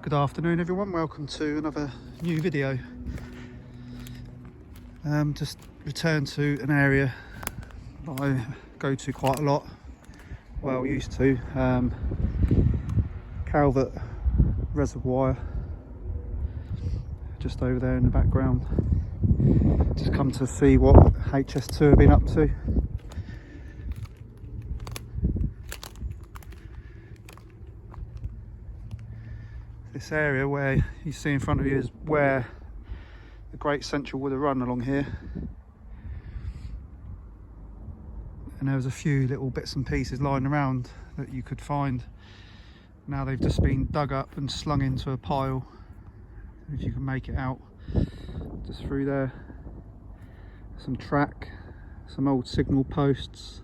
Good afternoon everyone, welcome to another new video. Just returned to an area that I go to quite a lot, well used to, Calvert reservoir, just over there in the background. Just come to see what HS2 have been up to. This area where you see in front of you is where the Great Central would have run along here, and there was a few little bits and pieces lying around that you could find. Now they've just been dug up and slung into a pile, if you can make it out, just through there. Some track, some old signal posts.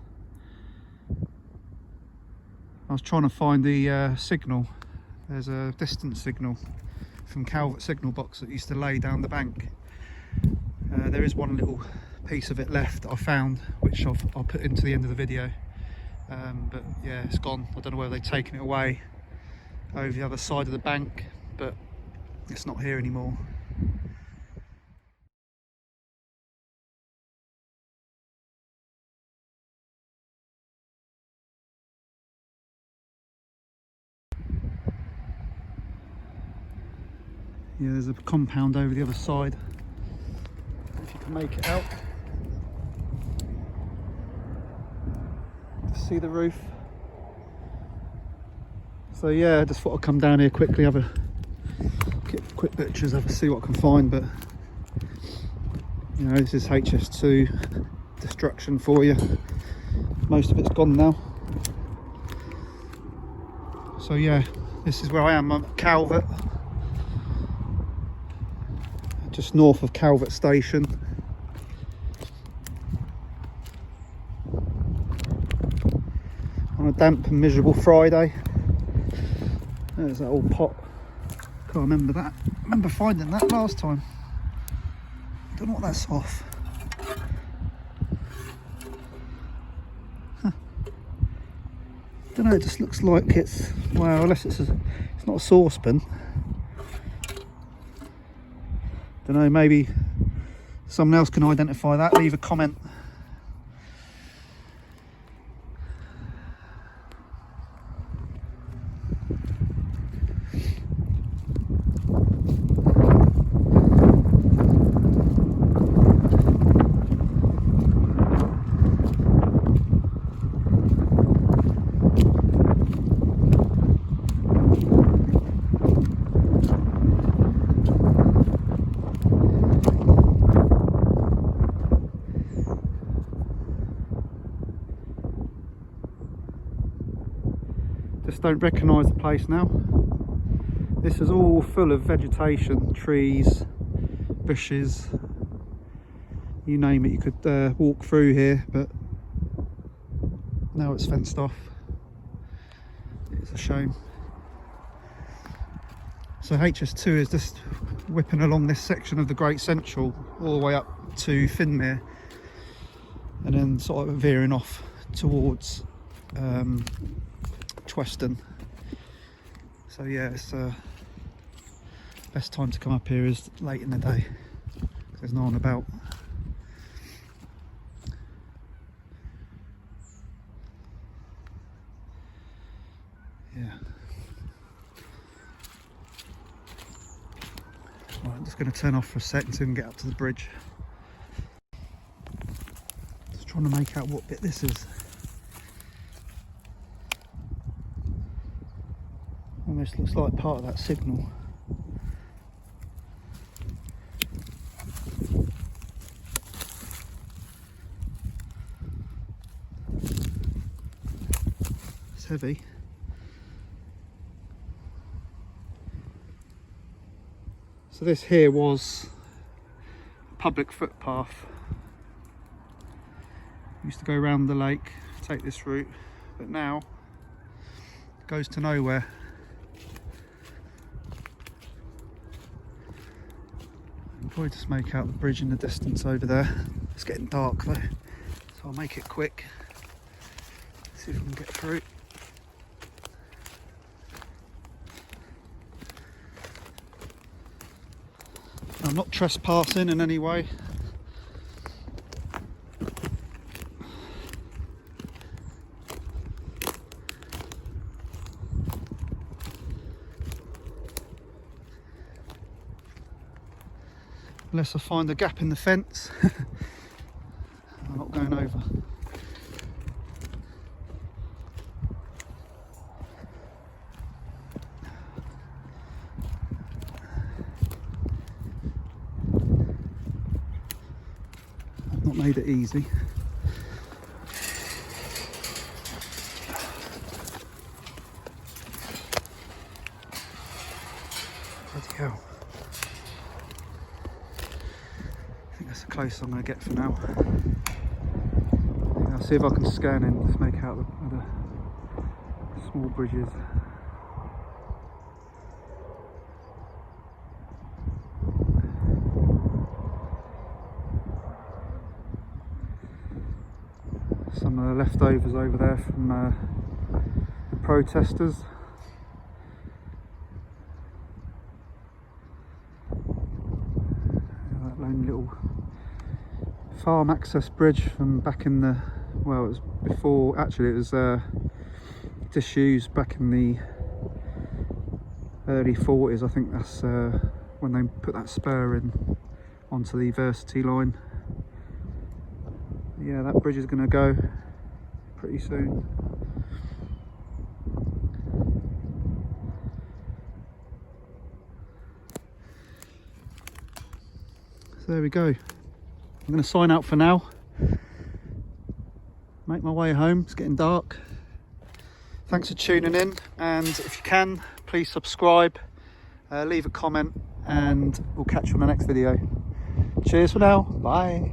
I was trying to find the signal. There's a distance signal from Calvert signal box that used to lay down the bank. There is one little piece of it left I found, which I'll put into the end of the video, but yeah, it's gone. I don't know whether they've taken it away over the other side of the bank, but it's not here anymore. Yeah, there's a compound over the other side, if you can make it out. Just see the roof. So yeah, I just thought I'd come down here quickly, have a quick pictures, have a see what I can find. But you know, this is HS2 destruction for you. Most of it's gone now. So yeah, this is where I am. I'm at Calvert, just north of Calvert station. On a damp and miserable Friday. There's that old pot. Can't remember that. I remember finding that last time. Don't know what that's off. Huh. Don't know, it just looks like it's, well, unless it's not a saucepan. Don't know, maybe someone else can identify that. Leave a comment. Just don't recognise the place now. This is all full of vegetation, trees, bushes, you name it. You could walk through here, but now it's fenced off. It's a shame. So HS2 is just whipping along this section of the Great Central all the way up to Finmere, and then sort of veering off towards Western. So yeah, it's best time to come up here is late in the day, because there's no one about. Yeah. Right, I'm just going to turn off for a second so we can get up to the bridge. Just trying to make out what bit this is. Almost looks like part of that signal. It's heavy. So this here was a public footpath. Used to go around the lake, take this route, but now it goes to nowhere. You can probably just make out the bridge in the distance over there. It's getting dark though, so I'll make it quick. See if I can get through. I'm not trespassing in any way. Unless I find a gap in the fence. I'm not going over. I've not made it easy. Bloody hell. I think that's the closest I'm going to get for now. I'll see if I can scan in, just make out the small bridges. Some of the leftovers over there from the protesters. That lone little farm access bridge from back in the, well, it was before, actually it was disused back in the early 40s. I think that's when they put that spur in onto the University line. Yeah, that bridge is going to go pretty soon. So there we go. I'm going to sign out for now. Make my way home. It's getting dark. Thanks for tuning in, and if you can, please subscribe, leave a comment, and we'll catch you on the next video. Cheers for now. Bye.